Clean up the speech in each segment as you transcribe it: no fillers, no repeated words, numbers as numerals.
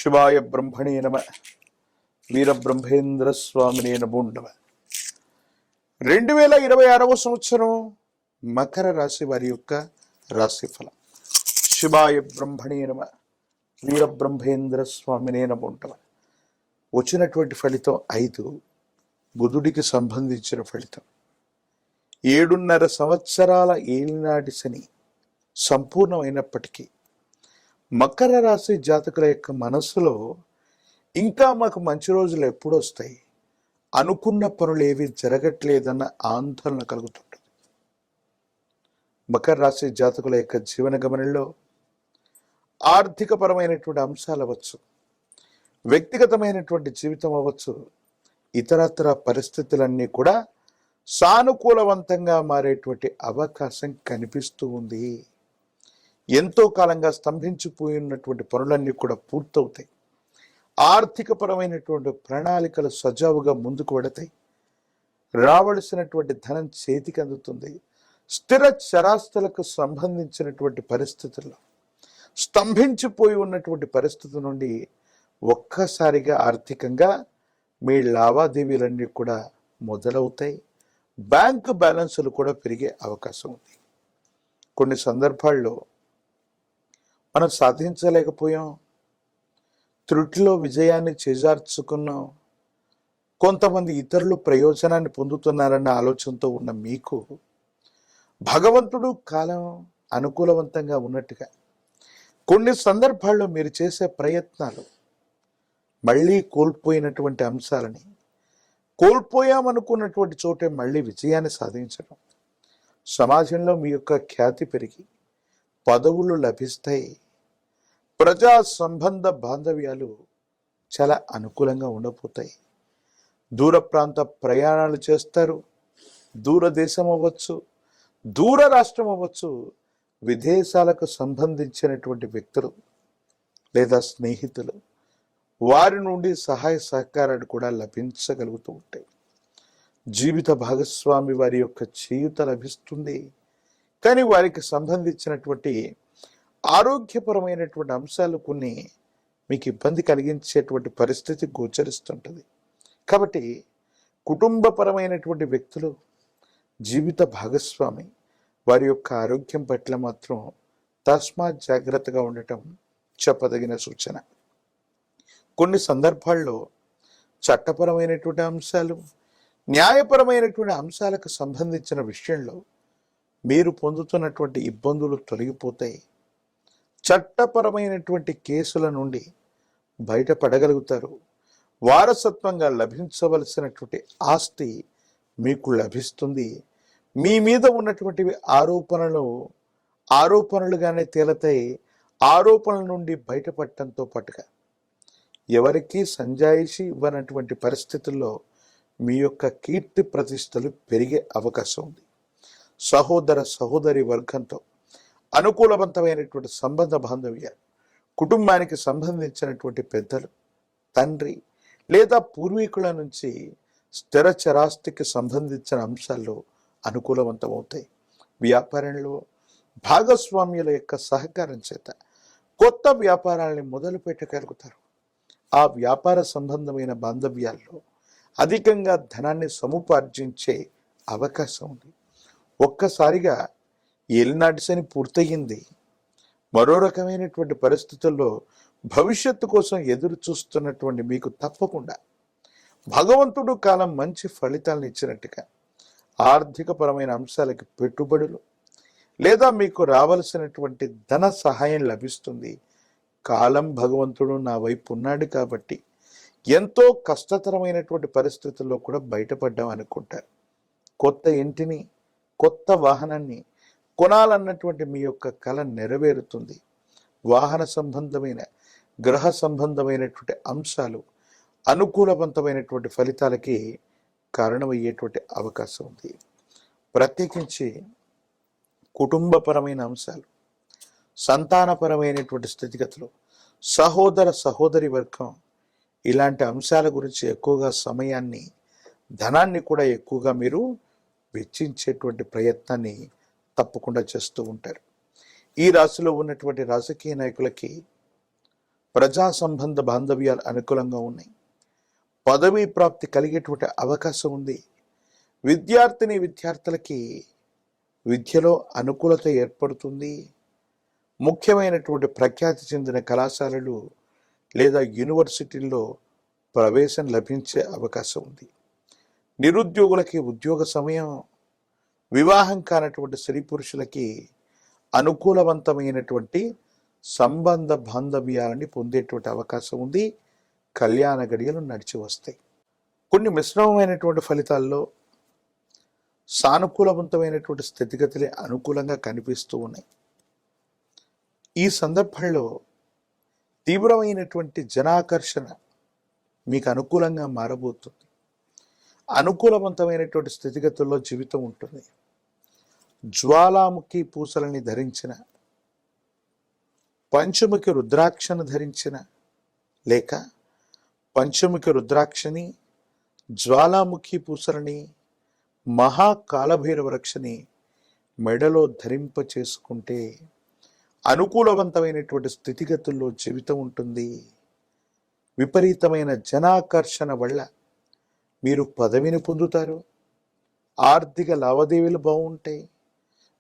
శివాయ బ్రహ్మణే నమ. వీరబ్రహ్మేంద్ర స్వామినే నమో నమ. 2026వ సంవత్సరం మకర రాశి వారి యొక్క రాశిఫలం. శివాయ బ్రహ్మణే నమ. వీరబ్రహ్మేంద్ర స్వామినే నమో నమ. వచ్చినటువంటి ఫలితం 5, బుధుడికి సంబంధించిన ఫలితం. 7.5 సంవత్సరాల ఏలినాటి శని సంపూర్ణమైనప్పటికీ మకర రాశి జాతకుల యొక్క మనస్సులో ఇంకా మాకు మంచి రోజులు ఎప్పుడు వస్తాయి, అనుకున్న పనులు ఏవి జరగట్లేదన్న ఆందోళన కలుగుతుంటుంది. మకర రాశి జాతకుల యొక్క జీవన గమనంలో ఆర్థికపరమైనటువంటి అంశాలు అవ్వచ్చు, వ్యక్తిగతమైనటువంటి జీవితం అవ్వచ్చు, ఇతరత్ర పరిస్థితులన్నీ కూడా సానుకూలవంతంగా మారేటువంటి అవకాశం కనిపిస్తూ ఉంది. ఎంతో కాలంగా స్తంభించిపోయి ఉన్నటువంటి పనులన్నీ కూడా పూర్తవుతాయి. ఆర్థికపరమైనటువంటి ప్రణాళికలు సజావుగా ముందుకు వెడతాయి. రావలసినటువంటి ధనం చేతికి అందుతుంది. స్థిర చరాస్తులకు సంబంధించినటువంటి పరిస్థితుల్లో స్తంభించిపోయి ఉన్నటువంటి పరిస్థితి నుండి ఒక్కసారిగా ఆర్థికంగా మీ లావాదేవీలన్నీ కూడా మొదలవుతాయి. బ్యాంకు బ్యాలెన్సులు కూడా పెరిగే అవకాశం ఉంది. కొన్ని సందర్భాల్లో మనం సాధించలేకపోయాం, త్రుటిలో విజయాన్ని చేజార్చుకున్నాం, కొంతమంది ఇతరులు ప్రయోజనాన్ని పొందుతున్నారన్న ఆలోచనతో ఉన్న మీకు భగవంతుడు కాలం అనుకూలవంతంగా ఉన్నట్టుగా కొన్ని సందర్భాల్లో మీరు చేసే ప్రయత్నాలు మళ్ళీ కోల్పోయినటువంటి అంశాలని, కోల్పోయామనుకున్నటువంటి చోటే మళ్ళీ విజయాన్ని సాధించడం, సమాజంలో మీ యొక్క ఖ్యాతి పెరిగి పదవులు లభిస్తాయి. ప్రజా సంబంధ బాంధవ్యాలు చాలా అనుకూలంగా ఉండబోతాయి. దూర ప్రాంత ప్రయాణాలు చేస్తారు. దూరదేశం అవ్వచ్చు, దూర రాష్ట్రం అవ్వచ్చు, విదేశాలకు సంబంధించినటువంటి వ్యక్తులు లేదా స్నేహితులు, వారి నుండి సహాయ సహకారాలు కూడా లభించగలుగుతూ ఉంటాయి. జీవిత భాగస్వామి వారి యొక్క చేయూత లభిస్తుంది. కానీ వారికి సంబంధించినటువంటి ఆరోగ్యపరమైనటువంటి అంశాలు కొన్ని మీకు ఇబ్బంది కలిగించేటువంటి పరిస్థితి గోచరిస్తుంటుంది. కాబట్టి కుటుంబపరమైనటువంటి వ్యక్తులు, జీవిత భాగస్వామి వారి యొక్క ఆరోగ్యం పట్ల మాత్రం తస్మాత్ జాగ్రత్తగా ఉండటం చెప్పదగిన సూచన. కొన్ని సందర్భాల్లో చట్టపరమైనటువంటి అంశాలు, న్యాయపరమైనటువంటి అంశాలకు సంబంధించిన విషయంలో మీరు పొందుతున్నటువంటి ఇబ్బందులు తొలగిపోతాయి. చట్టపరమైనటువంటి కేసుల నుండి బయటపడగలుగుతారు. వారసత్వంగా లభించవలసినటువంటి ఆస్తి మీకు లభిస్తుంది. మీ మీద ఉన్నటువంటి ఆరోపణలుగానే తేలతాయి. ఆరోపణల నుండి బయటపడటంతో పాటుగా ఎవరికీ సంజాయిషి ఇవ్వనటువంటి పరిస్థితుల్లో మీ యొక్క కీర్తి ప్రతిష్టలు పెరిగే అవకాశం ఉంది. సహోదర సహోదరి వర్గంతో అనుకూలవంతమైనటువంటి సంబంధ బాంధవ్యాలు, కుటుంబానికి సంబంధించినటువంటి పెద్దలు, తండ్రి లేదా పూర్వీకుల నుంచి స్థిర చరాస్తికి సంబంధించిన అంశాల్లో అనుకూలవంతమవుతాయి. వ్యాపారంలో భాగస్వామ్యుల యొక్క సహకారం చేత కొత్త వ్యాపారాలని మొదలు పెట్టగలుగుతారు. ఆ వ్యాపార సంబంధమైన బాంధవ్యాల్లో అధికంగా ధనాన్ని సముపార్జించే అవకాశం ఉంది. ఒక్కసారిగా ఏలినాటి శని పూర్తయింది. మరో రకమైనటువంటి పరిస్థితుల్లో భవిష్యత్తు కోసం ఎదురు చూస్తున్నటువంటి మీకు తప్పకుండా భగవంతుడు కాలం మంచి ఫలితాలను ఇచ్చినట్టుగా ఆర్థికపరమైన అంశాలకి పెట్టుబడులు లేదా మీకు రావలసినటువంటి ధన సహాయం లభిస్తుంది. కాలం భగవంతుడు నా వైపు ఉన్నాడు కాబట్టి ఎంతో కష్టతరమైనటువంటి పరిస్థితుల్లో కూడా బయటపడ్డాం అనుకుంటారు. కొత్త ఇంటిని, కొత్త వాహనాన్ని కొనాలన్నటువంటి మీ యొక్క కల నెరవేరుతుంది. వాహన సంబంధమైన, గ్రహ సంబంధమైనటువంటి అంశాలు అనుకూలవంతమైనటువంటి ఫలితాలకి కారణమయ్యేటువంటి అవకాశం ఉంది. ప్రత్యేకించి కుటుంబపరమైన అంశాలు, సంతానపరమైనటువంటి స్థితిగతులు, సహోదర సహోదరి వర్గం, ఇలాంటి అంశాల గురించి ఎక్కువగా సమయాన్ని, ధనాన్ని కూడా ఎక్కువగా మీరు వెచ్చించేటువంటి ప్రయత్నాన్ని తప్పకుండా చేస్తూ ఉంటారు. ఈ రాశిలో ఉన్నటువంటి రాజకీయ నాయకులకి ప్రజా సంబంధ బాంధవ్యాలు అనుకూలంగా ఉన్నాయి. పదవీ ప్రాప్తి కలిగేటువంటి అవకాశం ఉంది. విద్యార్థులకి విద్యలో అనుకూలత ఏర్పడుతుంది. ముఖ్యమైనటువంటి ప్రఖ్యాతి చెందిన కళాశాలలు లేదా యూనివర్సిటీల్లో ప్రవేశం లభించే అవకాశం ఉంది. నిరుద్యోగులకి ఉద్యోగ సమయం, వివాహం కానటువంటి స్త్రీ పురుషులకి అనుకూలవంతమైనటువంటి సంబంధ బాంధవ్యాలని పొందేటువంటి అవకాశం ఉంది. కళ్యాణ గడియలు నడిచి వస్తాయి. కొన్ని మిశ్రమమైనటువంటి ఫలితాల్లో సానుకూలవంతమైనటువంటి స్థితిగతులే అనుకూలంగా కనిపిస్తూ ఉన్నాయి. ఈ సందర్భంలో తీవ్రమైనటువంటి జనాకర్షణ మీకు అనుకూలంగా మారబోతుంది. అనుకూలవంతమైనటువంటి స్థితిగతుల్లో జీవితం ఉంటుంది. జ్వాలాముఖి పూసలని ధరించిన, పంచముఖి రుద్రాక్షను ధరించిన, లేక పంచముఖి రుద్రాక్షని, జ్వాలాముఖి పూసలని, మహాకాలభైరవ రక్షని మెడలో ధరింప చేసుకుంటే అనుకూలవంతమైనటువంటి స్థితిగతుల్లో జీవితం ఉంటుంది. విపరీతమైన జనాకర్షణ వల్ల మీరు పదవిని పొందుతారు. ఆర్థిక లావాదేవీలు బాగుంటాయి.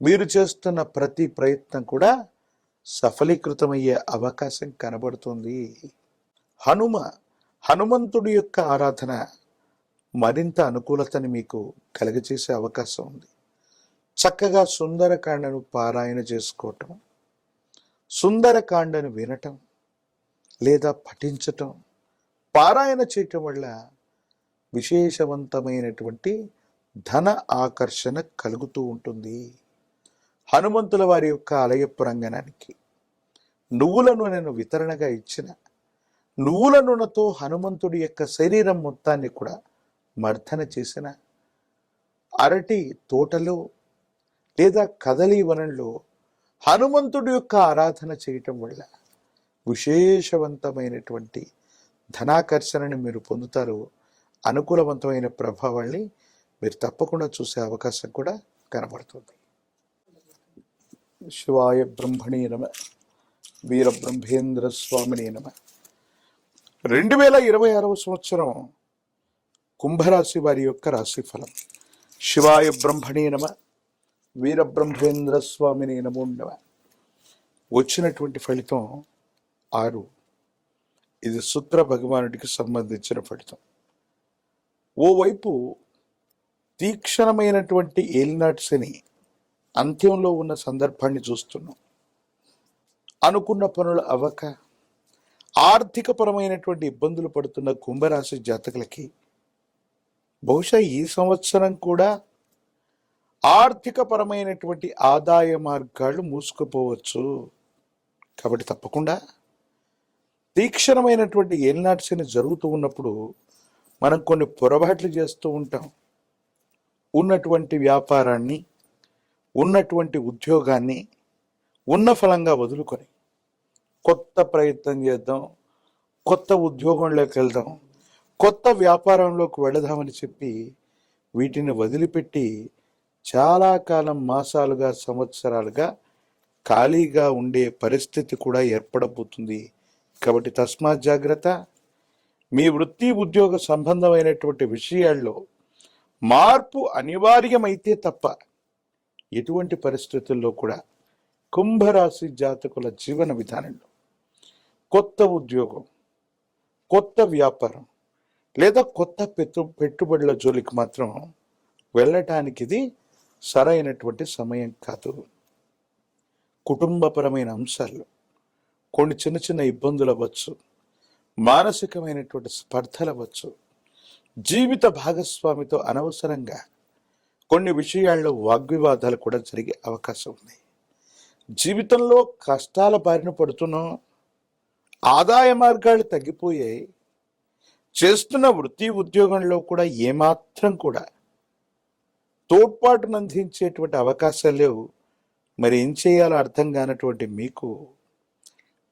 మీరు చేస్తున్న ప్రతి ప్రయత్నం కూడా సఫలీకృతమయ్యే అవకాశం కనబడుతుంది. హనుమంతుడి యొక్క ఆరాధన మరింత అనుకూలతని మీకు కలుగజేసే అవకాశం ఉంది. చక్కగా సుందరకాండను పారాయణ చేసుకోవటం, సుందరకాండను వినటం లేదా పఠించటం, పారాయణ చేయటం వల్ల విశేషవంతమైనటువంటి ధన ఆకర్షణ కలుగుతూ ఉంటుంది. హనుమంతుల వారి యొక్క ఆలయ ప్రాంగణానికి నువ్వుల నూనెను వితరణగా ఇచ్చిన, నువ్వుల నూనెతో హనుమంతుడి యొక్క శరీరం మొత్తాన్ని కూడా మర్దన చేసిన, అరటి తోటలో లేదా కదలి వనంలో హనుమంతుడి యొక్క ఆరాధన చేయటం వల్ల విశేషవంతమైనటువంటి ధనాకర్షణని మీరు పొందుతారు. అనుకూలవంతమైన ప్రభావాన్ని మీరు తప్పకుండా చూసే అవకాశం కూడా కనబడుతుంది. శివాయ బ్రహ్మణే నమ, వీరబ్రహ్మేంద్ర స్వామినే నమ. 2026 సంవత్సరం కుంభరాశి వారి యొక్క రాశిఫలం. శివాయ బ్రహ్మణే నమ, వీరబ్రహ్మేంద్ర స్వామినే నమో నమ. వచ్చినటువంటి ఫలితం 6. ఇది శుక్ర భగవానుడికి సంబంధించిన ఫలితం. ఓవైపు తీక్షణమైనటువంటి ఏలినాటి శని అంత్యంలో ఉన్న సందర్భాన్ని చూస్తున్నాం. అనుకున్న పనులు అవ్వక ఆర్థికపరమైనటువంటి ఇబ్బందులు పడుతున్న కుంభరాశి జాతకులకి బహుశా ఈ సంవత్సరం కూడా ఆర్థికపరమైనటువంటి ఆదాయ మార్గాలు మూసుకుపోవచ్చు. కాబట్టి తప్పకుండా తీక్షణమైనటువంటి ఏలినాటి శని జరుగుతూ ఉన్నప్పుడు మనం కొన్ని పొరపాట్లు చేస్తూ ఉంటాం. ఉన్నటువంటి వ్యాపారాన్ని, ఉన్నటువంటి ఉద్యోగాన్ని ఉన్న ఫలంగా వదులుకొని కొత్త ప్రయత్నం చేద్దాం, కొత్త ఉద్యోగంలోకి వెళ్దాం, కొత్త వ్యాపారంలోకి వెళదామని చెప్పి వీటిని వదిలిపెట్టి చాలా కాలం, మాసాలుగా, సంవత్సరాలుగా ఖాళీగా ఉండే పరిస్థితి కూడా ఏర్పడబోతుంది. కాబట్టి తస్మాత్ జాగ్రత్త. మీ వృత్తి ఉద్యోగ సంబంధమైనటువంటి విషయాల్లో మార్పు అనివార్యమైతే తప్ప ఎటువంటి పరిస్థితుల్లో కూడా కుంభరాశి జాతకుల జీవన విధానంలో కొత్త ఉద్యోగం, కొత్త వ్యాపారం లేదా కొత్త పెట్టుబడుల జోలికి మాత్రం వెళ్ళటానికి ఇది సరైనటువంటి సమయం కాదు. కుటుంబపరమైన అంశాల్లో కొన్ని చిన్న చిన్న ఇబ్బందులు అవ్వచ్చు, మానసికమైనటువంటి స్పర్ధలు అవ్వచ్చు, జీవిత భాగస్వామితో అనవసరంగా కొన్ని విషయాల్లో వాగ్వివాదాలు కూడా జరిగే అవకాశం ఉంది. జీవితంలో కష్టాల బారిన పడుతున్నాం, ఆదాయ మార్గాలు తగ్గిపోయాయి, చేస్తున్న వృత్తి ఉద్యోగంలో కూడా ఏమాత్రం కూడా తోడ్పాటును అందించేటువంటి అవకాశాలు లేవు. మరి ఏం చేయాలో అర్థం కానటువంటి మీకు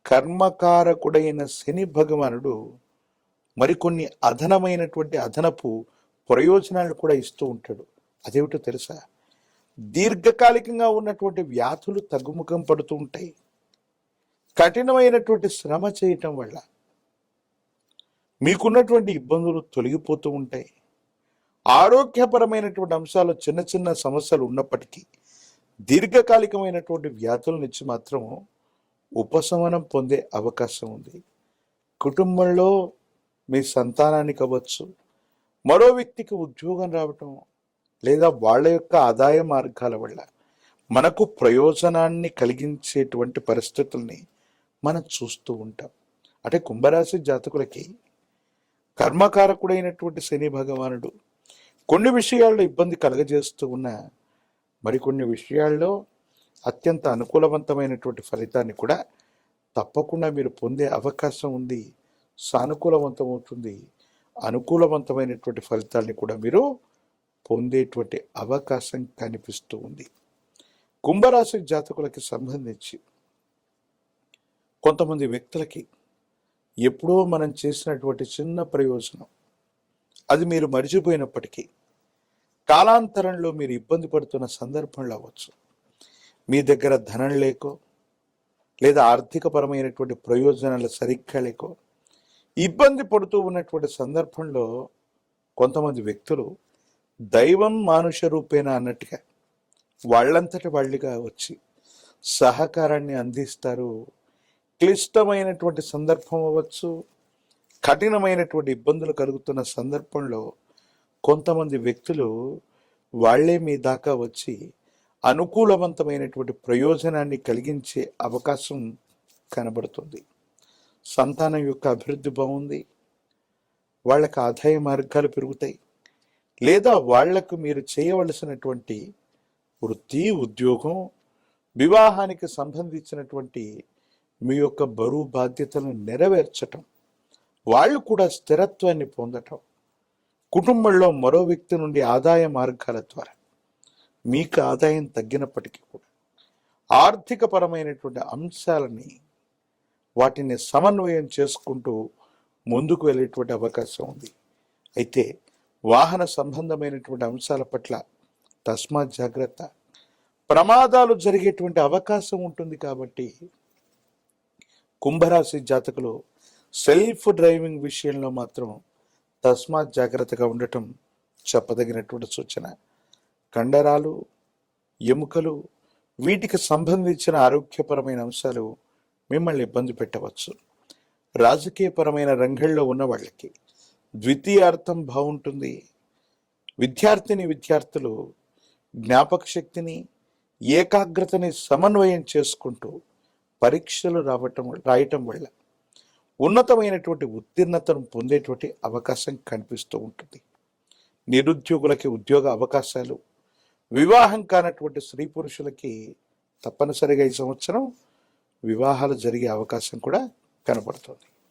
కర్మకారకుడైన శని భగవానుడు మరికొన్ని అదనపు ప్రయోజనాలు కూడా ఇస్తూ ఉంటాడు. అదేమిటో తెలుసా? దీర్ఘకాలికంగా ఉన్నటువంటి వ్యాధులు తగ్గుముఖం పడుతూ ఉంటాయి. కఠినమైనటువంటి శ్రమ చేయటం వల్ల మీకున్నటువంటి ఇబ్బందులు తొలగిపోతూ ఉంటాయి. ఆరోగ్యపరమైనటువంటి అంశాలు చిన్న చిన్న సమస్యలు ఉన్నప్పటికీ దీర్ఘకాలికమైనటువంటి వ్యాధుల నుంచి మాత్రం ఉపశమనం పొందే అవకాశం ఉంది. కుటుంబంలో మీ సంతానానికి అవ్వచ్చు, మరో వ్యక్తికి ఉద్యోగం రావటం, లేదా వాళ్ళ యొక్క ఆదాయ మార్గాల వల్ల మనకు ప్రయోజనాన్ని కలిగించేటువంటి పరిస్థితుల్ని మనం చూస్తూ ఉంటాం. అంటే కుంభరాశి జాతకులకి కర్మకారకుడైనటువంటి శని భగవానుడు కొన్ని విషయాల్లో ఇబ్బంది కలగజేస్తూ ఉన్న మరికొన్ని విషయాల్లో అత్యంత అనుకూలవంతమైనటువంటి ఫలితాన్ని కూడా తప్పకుండా మీరు పొందే అవకాశం ఉంది. సానుకూలవంతమవుతుంది. అనుకూలవంతమైనటువంటి ఫలితాన్ని కూడా మీరు పొందేటువంటి అవకాశం కనిపిస్తూ ఉంది. కుంభరాశి జాతకులకి సంబంధించి కొంతమంది వ్యక్తులకి ఎప్పుడో మనం చేసినటువంటి చిన్న ప్రయోజనం అది మీరు మర్చిపోయినప్పటికీ కాలాంతరంలో మీరు ఇబ్బంది పడుతున్న సందర్భంలో అవ్వచ్చు, మీ దగ్గర ధనం లేకో లేదా ఆర్థికపరమైనటువంటి ప్రయోజనాలు సరిగ్గా లేకో ఇబ్బంది పడుతూ ఉన్నటువంటి సందర్భంలో కొంతమంది వ్యక్తులు దైవం మానుష రూపేణ అన్నట్టుగా వాళ్ళంతటి వాళ్ళుగా వచ్చి సహకారాన్ని అందిస్తారు. క్లిష్టమైనటువంటి సందర్భం అవ్వచ్చు, కఠినమైనటువంటి ఇబ్బందులు కలుగుతున్న సందర్భంలో కొంతమంది వ్యక్తులు వాళ్ళే మీ దాకా వచ్చి అనుకూలవంతమైనటువంటి ప్రయోజనాన్ని కలిగించే అవకాశం కనబడుతుంది. సంతానం యొక్క అభివృద్ధి బాగుంది, వాళ్ళకి ఆదాయ మార్గాలు పెరుగుతాయి, లేదా వాళ్లకు మీరు చేయవలసినటువంటి వృత్తి, ఉద్యోగం, వివాహానికి సంబంధించినటువంటి మీ యొక్క బరువు బాధ్యతలను నెరవేర్చటం, వాళ్ళు కూడా స్థిరత్వాన్ని పొందటం, కుటుంబంలో మరో వ్యక్తి నుండి ఆదాయ మార్గాల ద్వారా మీకు ఆదాయం తగ్గినప్పటికీ కూడా ఆర్థికపరమైనటువంటి అంశాలని వాటిని సమన్వయం చేసుకుంటూ ముందుకు వెళ్ళేటువంటి అవకాశం ఉంది. అయితే వాహన సంబంధమైనటువంటి అంశాల పట్ల తస్మాత్ జాగ్రత్త. ప్రమాదాలు జరిగేటువంటి అవకాశం ఉంటుంది. కాబట్టి కుంభరాశి జాతకులు సెల్ఫ్ డ్రైవింగ్ విషయంలో మాత్రం తస్మాత్ జాగ్రత్తగా ఉండటం చెప్పదగినటువంటి సూచన. కండరాలు, ఎముకలు, వీటికి సంబంధించిన ఆరోగ్యపరమైన అంశాలు మిమ్మల్ని ఇబ్బంది పెట్టవచ్చు. రాజకీయపరమైన రంగంలో ఉన్న వాళ్ళకి ద్వితీయార్థం బాగుంటుంది. విద్యార్థులు జ్ఞాపక శక్తిని, ఏకాగ్రతని సమన్వయం చేసుకుంటూ పరీక్షలు రాయటం వల్ల ఉన్నతమైనటువంటి ఉత్తీర్ణతను పొందేటువంటి అవకాశం కనిపిస్తూ ఉంటుంది. నిరుద్యోగులకి ఉద్యోగ అవకాశాలు, వివాహం కానటువంటి స్త్రీ పురుషులకి తప్పనిసరిగా ఈ సంవత్సరం వివాహాలు జరిగే అవకాశం కూడా కనబడుతుంది.